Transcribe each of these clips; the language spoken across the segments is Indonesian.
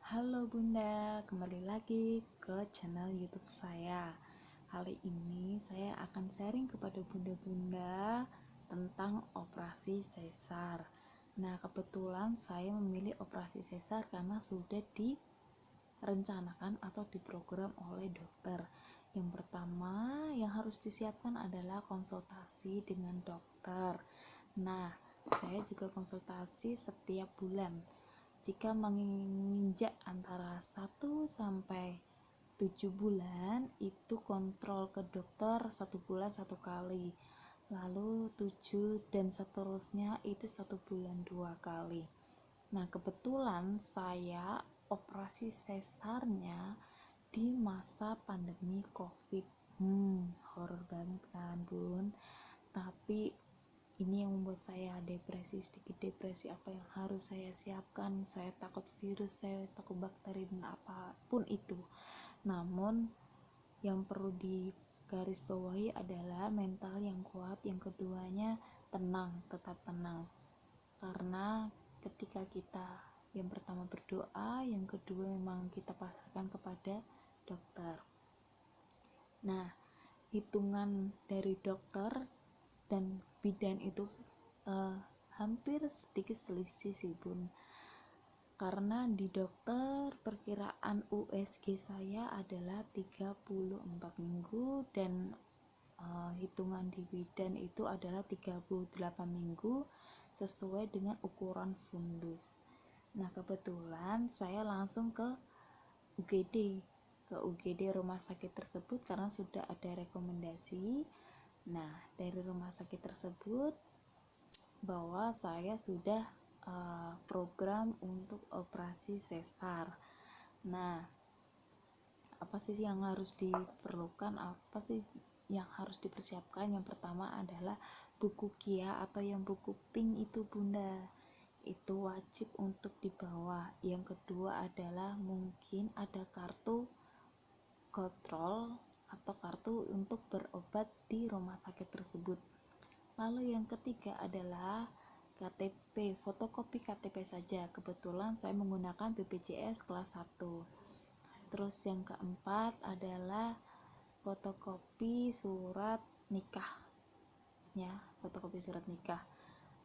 Halo Bunda, kembali lagi ke channel YouTube saya. Kali ini saya akan sharing kepada bunda-bunda tentang operasi sesar. Nah, kebetulan saya memilih operasi sesar karena sudah direncanakan atau diprogram oleh dokter. Yang pertama yang harus disiapkan adalah konsultasi dengan dokter. Nah, saya juga konsultasi setiap bulan. Jika menginjak antara 1 sampai 7 bulan, itu kontrol ke dokter 1 bulan 1 kali. Lalu 7 dan seterusnya itu 1 bulan 2 kali. Nah, kebetulan saya operasi sesarnya di masa pandemi COVID. Horor banget kan, Bun? Tapi ini yang membuat saya depresi, sedikit depresi. Apa yang harus saya siapkan? Saya takut virus, saya takut bakteri dan apapun itu. Namun yang perlu digarisbawahi adalah mental yang kuat. Yang keduanya tenang, tetap tenang. Karena ketika kita yang pertama berdoa, yang kedua memang kita pasrahkan kepada dokter. Nah, hitungan dari dokter dan bidan itu hampir sedikit selisih sih Bun, karena di dokter perkiraan USG saya adalah 34 minggu dan hitungan di bidan itu adalah 38 minggu sesuai dengan ukuran fundus. Nah, kebetulan saya langsung ke UGD rumah sakit tersebut karena sudah ada rekomendasi. Nah, dari rumah sakit tersebut bahwa saya sudah program untuk operasi sesar. Nah, apa sih yang harus diperlukan, apa sih yang harus dipersiapkan? Yang pertama adalah buku KIA atau yang buku pink itu Bunda, itu wajib untuk dibawa. Yang kedua adalah mungkin ada kartu kontrol atau kartu untuk berobat di rumah sakit tersebut. Lalu yang ketiga adalah KTP, fotokopi KTP saja. Kebetulan saya menggunakan BPJS kelas 1. Terus yang keempat adalah fotokopi surat nikah. Ya, fotokopi surat nikah.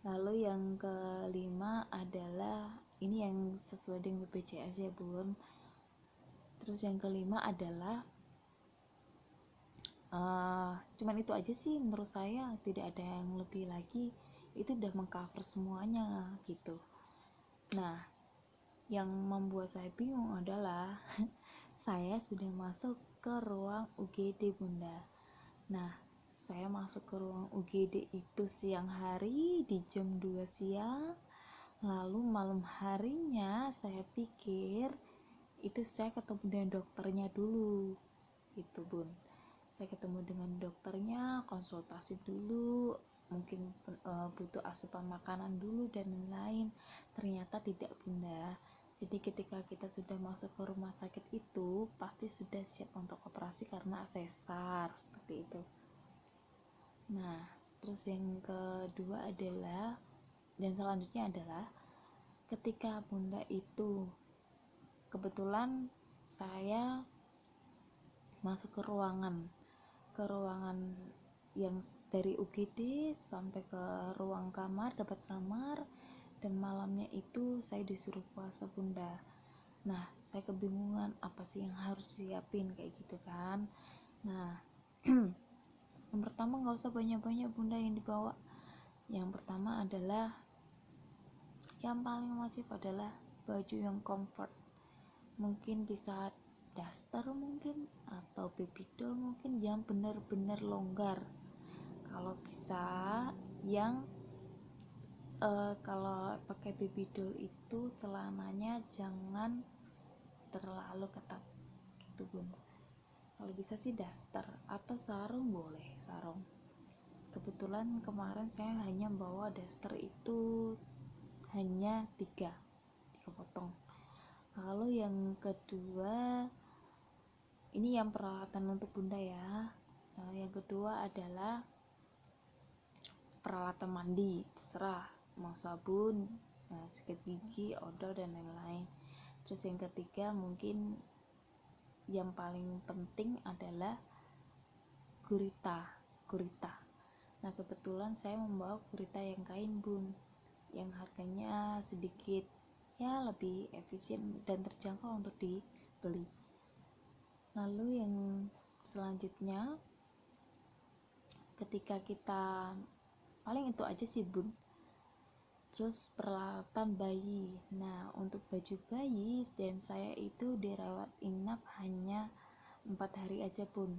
Lalu yang kelima adalah ini yang sesuai dengan BPJS ya, Bun. Terus yang kelima adalah cuman itu aja sih menurut saya, tidak ada yang lebih lagi, itu udah mengcover semuanya gitu. Nah, yang membuat saya bingung adalah saya sudah masuk ke ruang UGD Bunda. Nah, saya masuk ke ruang UGD itu siang hari di jam 2 siang. Lalu malam harinya saya pikir itu saya ketemu dengan dokternya dulu gitu Bun. Saya ketemu dengan dokternya, konsultasi dulu, mungkin butuh asupan makanan dulu dan lain-lain. Ternyata tidak Bunda. Jadi ketika kita sudah masuk ke rumah sakit itu pasti sudah siap untuk operasi karena sesar seperti itu. Nah, terus yang kedua adalah dan selanjutnya adalah ketika Bunda itu kebetulan saya masuk ke ruangan yang dari UGD sampai ke ruang kamar, dapat kamar, dan malamnya itu saya disuruh puasa Bunda. Nah, saya kebingungan apa sih yang harus siapin kayak gitu kan. Nah, yang pertama nggak usah banyak-banyak Bunda yang dibawa. Yang pertama adalah yang paling wajib adalah baju yang comfort. Mungkin bisa daster mungkin atau baby doll mungkin yang benar-benar longgar. Kalau bisa yang kalau pakai baby doll itu celananya jangan terlalu ketat gitu Bun. Kalau bisa sih daster atau sarung boleh, sarung. Kebetulan kemarin saya hanya bawa daster itu hanya 3 potong. Lalu yang kedua, ini yang peralatan untuk Bunda ya. Yang kedua adalah peralatan mandi, terserah mau sabun, sikat gigi, odol dan lain-lain. Terus yang ketiga mungkin yang paling penting adalah gurita. Nah kebetulan saya membawa gurita yang kain bun, yang harganya sedikit ya lebih efisien dan terjangkau untuk dibeli. Lalu yang selanjutnya, ketika kita paling itu aja sih bun. Terus peralatan bayi. Nah untuk baju bayi dan saya itu dirawat inap hanya 4 hari aja bun.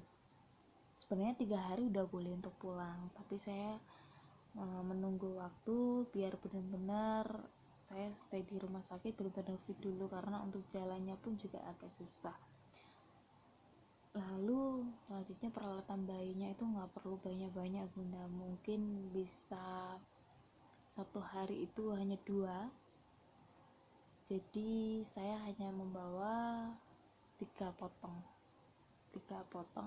Sebenarnya 3 hari udah boleh untuk pulang, tapi saya menunggu waktu biar benar-benar saya stay di rumah sakit, benar-benar fit dulu karena untuk jalannya pun juga agak susah. Lalu selanjutnya peralatan bayinya itu nggak perlu banyak-banyak bunda, mungkin bisa 1 hari itu hanya 2. Jadi saya hanya membawa 3 potong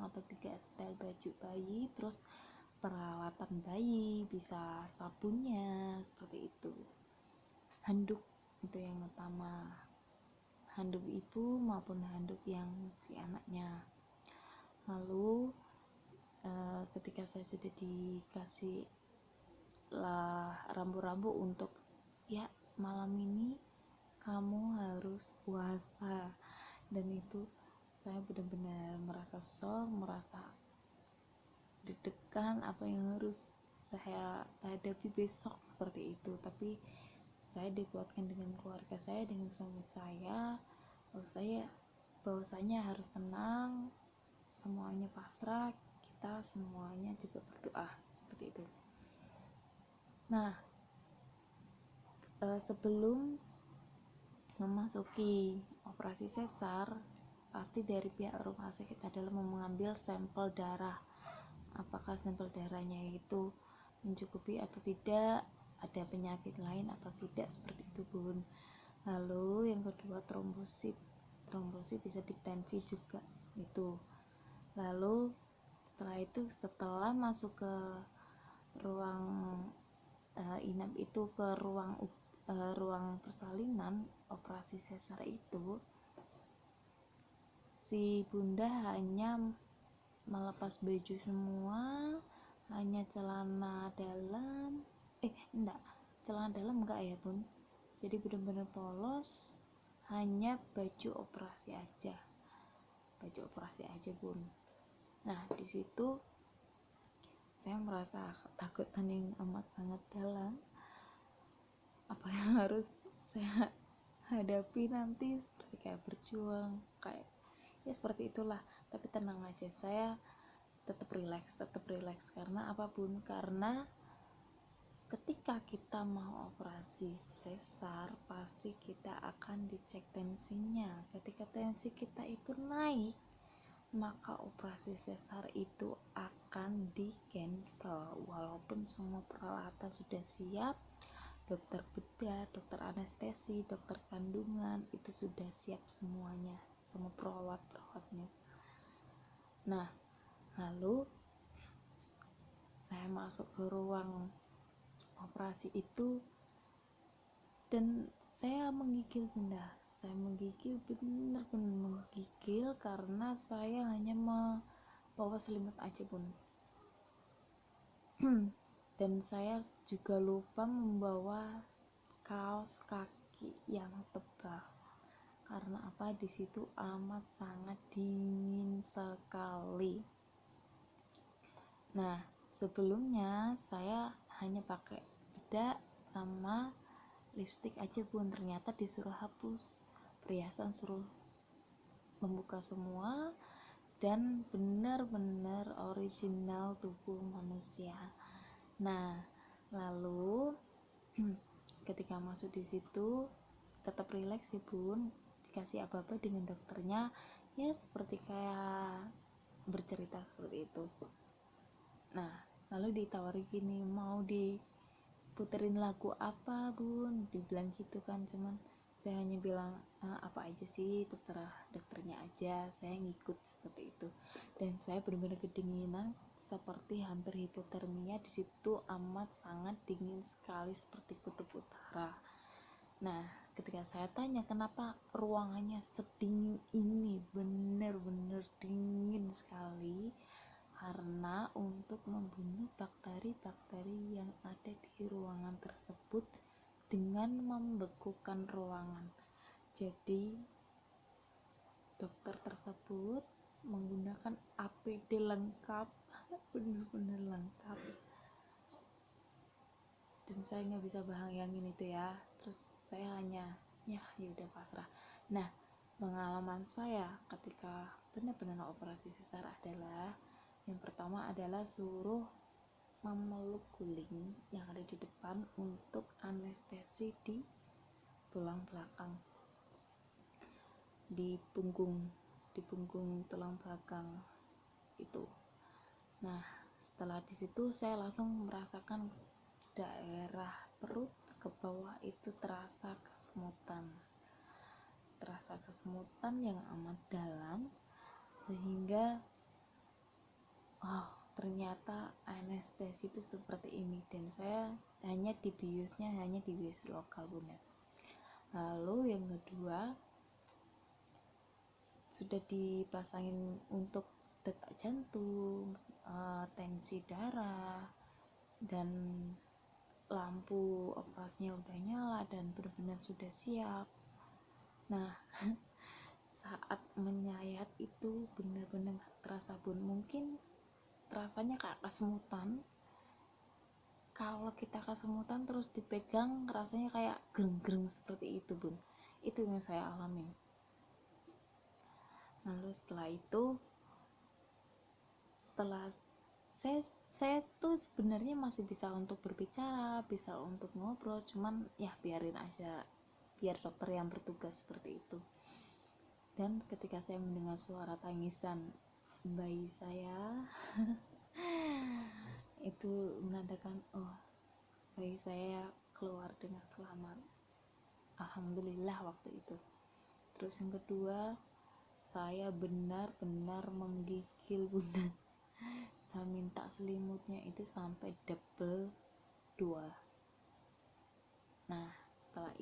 atau 3 style baju bayi, terus peralatan bayi, bisa sabunnya seperti itu. Handuk itu yang utama, handuk ibu maupun handuk yang si anaknya. Lalu ketika saya sudah dikasih lah rambu-rambu untuk ya malam ini kamu harus puasa, dan itu saya benar-benar merasa shock, merasa deg-degan apa yang harus saya hadapi besok seperti itu. Tapi saya dikuatkan dengan keluarga saya, dengan suami saya, bahwasanya harus tenang, semuanya pasrah, kita semuanya juga berdoa seperti itu. Nah sebelum memasuki operasi sesar, pasti dari pihak rumah sakit adalah mengambil sampel darah, apakah sampel darahnya itu mencukupi atau tidak, ada penyakit lain atau tidak, seperti itu bun. Lalu yang kedua trombosit bisa ditensi juga itu. Lalu setelah masuk ke ruang inap itu, ke ruang persalinan operasi sesar itu, si bunda hanya melepas baju semua, hanya celana dalam enggak ya bun, jadi benar-benar polos, hanya baju operasi aja bun. Nah di situ saya merasa ketakutan yang amat sangat dalam, apa yang harus saya hadapi nanti, seperti kayak berjuang, kayak ya seperti itulah. Tapi tenang aja, saya tetap relax karena apapun, karena ketika kita mau operasi sesar pasti kita akan dicek tensinya. Ketika tensi kita itu naik, maka operasi sesar itu akan di cancel walaupun semua peralatan sudah siap, dokter bedah, dokter anestesi, dokter kandungan itu sudah siap semuanya, semua perawatnya. Nah lalu saya masuk ke ruang operasi itu dan saya menggigil bunda, benar-benar menggigil karena saya hanya membawa selimut aja bun. Dan saya juga lupa membawa kaos kaki yang tebal, karena apa, di situ amat sangat dingin sekali. Nah sebelumnya saya hanya pakai bedak sama lipstick aja bun, ternyata disuruh hapus perhiasan, suruh membuka semua, dan benar-benar original tubuh manusia. Nah lalu ketika masuk di situ tetap rileks ya bun, dikasih apa-apa dengan dokternya, ya seperti kayak bercerita seperti itu. Nah lalu ditawari gini, mau diputerin lagu apa bun, dibilang gitu kan. Cuman saya hanya bilang apa aja sih, terserah dokternya aja, saya ngikut seperti itu. Dan saya benar-benar kedinginan seperti hampir hipotermia, di situ amat sangat dingin sekali seperti kutub utara. Nah ketika saya tanya kenapa ruangannya sedingin ini, benar-benar dingin sekali, karena untuk membunuh bakteri-bakteri yang ada di ruangan tersebut dengan membekukan ruangan. Jadi dokter tersebut menggunakan APD lengkap, benar-benar lengkap, dan saya nggak bisa bayangin itu ya. Terus saya hanya ya udah pasrah. Nah, pengalaman saya ketika benar-benar operasi sesar adalah yang pertama adalah suruh memeluk guling yang ada di depan untuk anestesi di tulang belakang, di punggung tulang belakang itu. Nah, setelah di situ saya langsung merasakan daerah perut ke bawah itu terasa kesemutan yang amat dalam, sehingga ternyata anestesi itu seperti ini, dan saya hanya dibiusnya lokal Bunda. Lalu yang kedua, sudah dipasangin untuk detak jantung, tensi darah, dan lampu operasinya udah nyala dan benar-benar sudah siap. Nah, saat menyayat itu benar-benar terasa Bun, mungkin rasanya kayak kesemutan. Kalau kita kesemutan terus dipegang rasanya kayak gereng-gereng seperti itu Bun, itu yang saya alami. Lalu setelah saya tuh sebenarnya masih bisa untuk berbicara, bisa untuk ngobrol, cuman ya biarin aja, biar dokter yang bertugas seperti itu. Dan ketika saya mendengar suara tangisan bayi saya itu menandakan bayi saya keluar dengan selamat, alhamdulillah waktu itu. Terus yang kedua, saya benar-benar menggigil Bunda. Saya minta selimutnya itu sampai double 2. Nah, setelah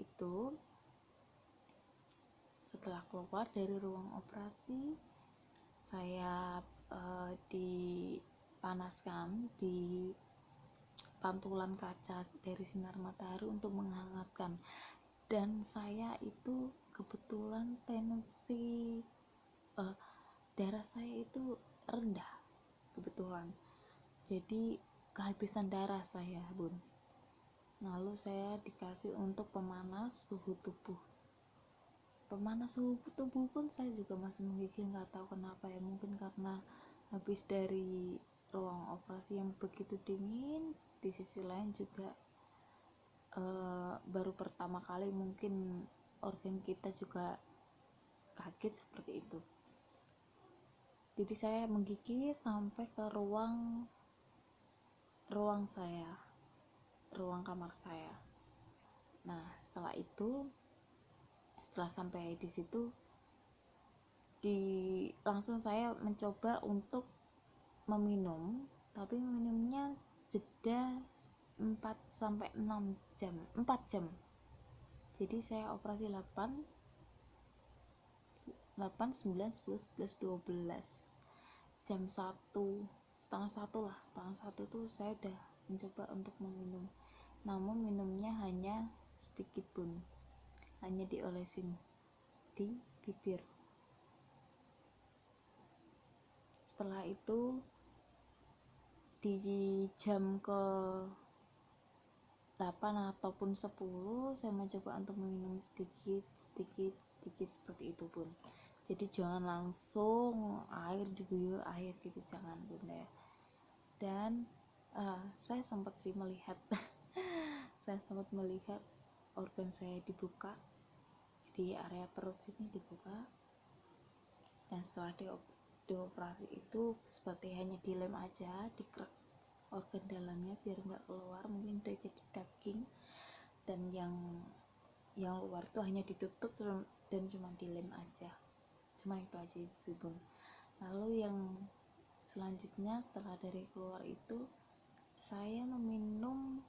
keluar dari ruang operasi, saya dipanaskan di pantulan kaca dari sinar matahari untuk menghangatkan. Dan saya itu kebetulan tensi darah saya itu rendah kebetulan, jadi kehabisan darah saya Bun. Lalu saya dikasih untuk pemanas suhu tubuh pun saya juga masih menggigil, nggak tahu kenapa ya, mungkin karena habis dari ruang operasi yang begitu dingin, di sisi lain juga baru pertama kali mungkin organ kita juga kaget seperti itu. Jadi saya menggigil sampai ke ruang kamar saya. Nah, setelah sampai di situ, langsung saya mencoba untuk meminum, tapi minumnya jeda 4-6 jam, 4 jam. Jadi saya operasi 8, 9, 10, 11, 12, jam 1:30 tuh saya udah mencoba untuk meminum, namun minumnya hanya sedikit Bun, hanya diolesin di bibir. Setelah itu di jam ke 8 ataupun 10 saya mencoba untuk meminum sedikit seperti itu Bun. Jadi jangan langsung air diguyur air gitu, jangan Bunda ya. Dan saya sempat melihat organ saya dibuka, di area perut sini dibuka, dan setelah dioperasi itu seperti hanya dilem aja, dikrek organ dalamnya biar nggak keluar, mungkin udah jadi daging, dan yang luar itu hanya ditutup dan cuma dilem aja, cuma itu aja sih Bun. Lalu yang selanjutnya setelah dari keluar itu, saya meminum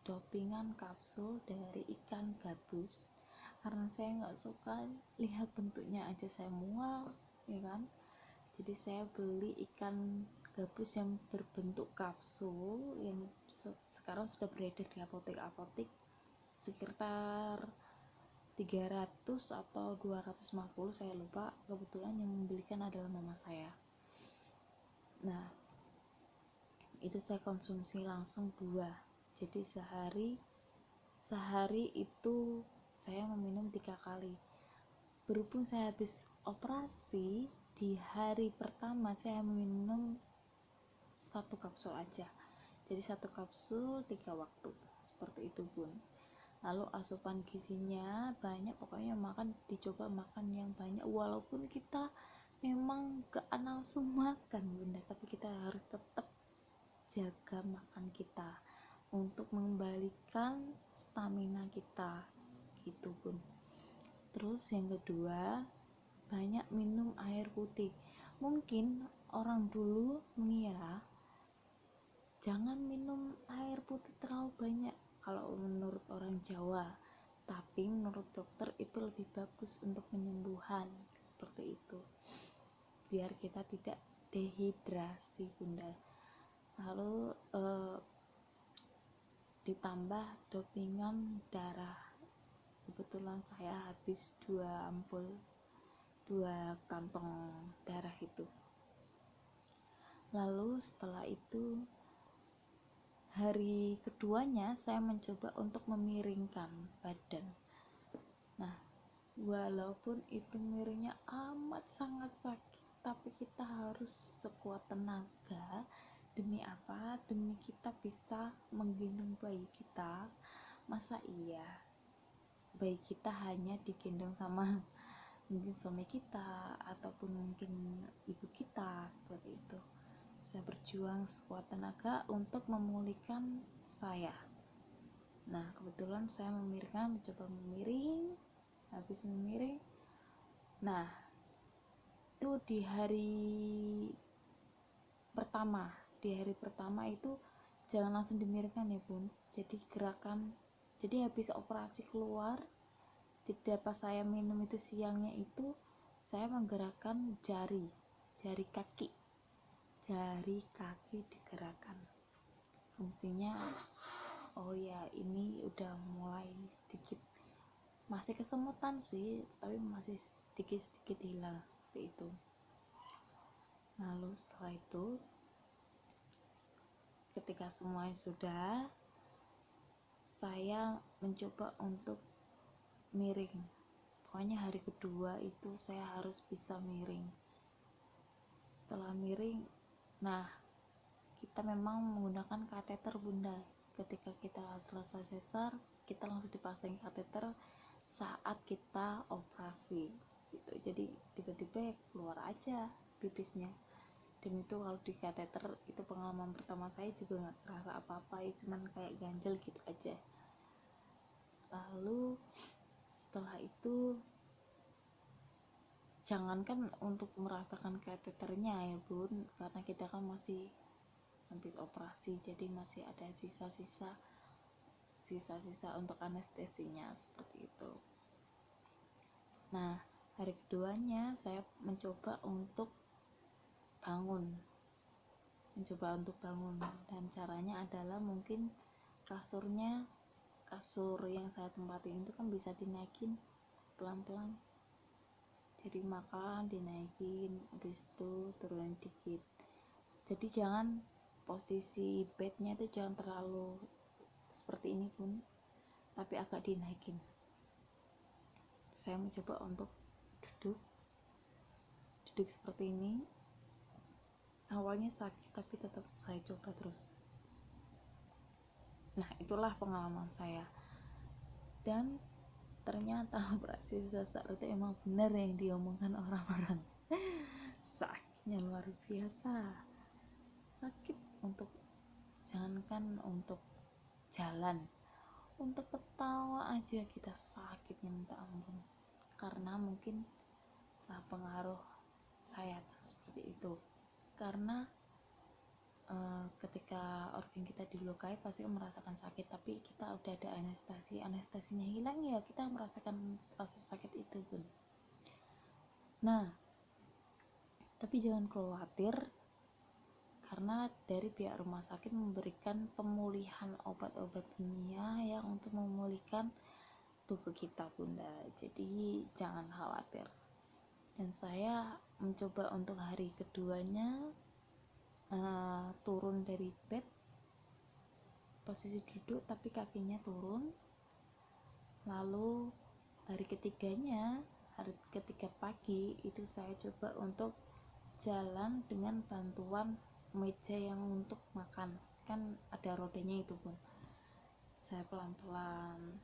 dopingan kapsul dari ikan gabus karena saya nggak suka lihat bentuknya aja saya mual, ya kan. Jadi saya beli ikan gabus yang berbentuk kapsul yang sekarang sudah beredar di apotek-apotek, sekitar 300 atau 250, saya lupa. Kebetulan yang membelikan adalah mama saya. Nah, itu saya konsumsi langsung 2. Jadi sehari itu saya meminum 3 kali. Berhubung saya habis operasi, di hari pertama saya minum 1 kapsul aja. Jadi 1 kapsul 3 waktu, seperti itu Bun. Lalu asupan gizinya banyak, pokoknya dicoba makan yang banyak, walaupun kita memang gak nafsu makan Bunda, tapi kita harus tetap jaga makan kita untuk mengembalikan stamina kita gitu Bun. Terus yang kedua, banyak minum air putih. Mungkin orang dulu mengira jangan minum air putih terlalu banyak kalau menurut orang Jawa, tapi menurut dokter itu lebih bagus untuk penyembuhan, seperti itu, biar kita tidak dehidrasi Bunda. Lalu ditambah dopingan darah. Kebetulan saya habis 2 ampul, 2 kantong darah itu. Lalu setelah itu, hari keduanya saya mencoba untuk memiringkan badan. Nah, walaupun itu miringnya amat sangat sakit, tapi kita harus sekuat tenaga. Demi apa? Demi kita bisa menggendong bayi kita. Masa iya bayi kita hanya digendong sama mungkin suami kita ataupun mungkin ibu kita, seperti itu. Saya berjuang sekuat tenaga untuk memulihkan saya. Nah, kebetulan saya mencoba memiring. Habis memiring, nah itu di hari pertama itu jangan langsung dimiringkan ya Bun. Jadi habis operasi keluar, jadi pas saya minum itu siangnya itu saya menggerakkan jari kaki digerakkan. Fungsinya, oh ya, ini udah mulai sedikit, masih kesemutan sih, tapi masih sedikit hilang, seperti itu. Lalu setelah itu, ketika semuanya sudah, saya mencoba untuk miring. Pokoknya hari kedua itu saya harus bisa miring. Setelah miring, nah kita memang menggunakan kateter Bunda. Ketika kita selesai sesar, kita langsung dipasang kateter saat kita operasi gitu. Jadi tiba-tiba keluar aja pipisnya. Dan itu kalau di kateter, itu pengalaman pertama saya juga nggak kerasa apa-apa, cuman kayak ganjel gitu aja. Lalu setelah itu, jangankan untuk merasakan kateternya ya Bun, karena kita kan masih habis operasi, jadi masih ada sisa-sisa untuk anestesinya, seperti itu. Nah, hari keduanya saya mencoba untuk bangun, dan caranya adalah mungkin kasur yang saya tempatin itu kan bisa dinaikin pelan-pelan. Jadi makan dinaikin, habis itu turunin dikit. Jadi jangan posisi bednya itu jangan terlalu seperti ini Pun, tapi agak dinaikin. Saya mencoba untuk duduk seperti ini. Awalnya sakit, tapi tetap saya coba terus. Nah, itulah pengalaman saya. Dan ternyata operasi sesar itu emang benar yang diomongkan orang-orang. Sakitnya luar biasa. Sakit jangankan untuk jalan, untuk ketawa aja kita sakitnya minta ampun. Karena mungkin pengaruh saya seperti itu. Karena ketika organ kita dilukai pasti merasakan sakit, tapi kita udah ada anestesinya hilang ya kita merasakan rasa sakit itu pun. Nah, tapi jangan khawatir karena dari pihak rumah sakit memberikan pemulihan obat-obat kimia yang untuk memulihkan tubuh kita bunda, jadi jangan khawatir. Dan saya mencoba untuk hari keduanya turun dari bed posisi duduk tapi kakinya turun, lalu hari ketiga pagi itu saya coba untuk jalan dengan bantuan meja yang untuk makan, kan ada rodanya itu pun. Saya pelan-pelan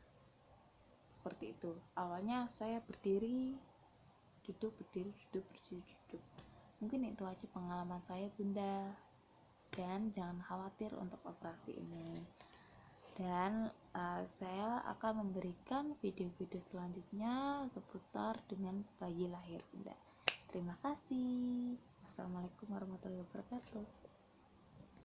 seperti itu. Awalnya saya berdiri, duduk, berdiri, duduk, berdiri, duduk. Mungkin itu aja pengalaman saya bunda, dan jangan khawatir untuk operasi ini. Dan saya akan memberikan video-video selanjutnya seputar dengan bayi lahir bunda. Terima kasih. Assalamualaikum warahmatullahi wabarakatuh.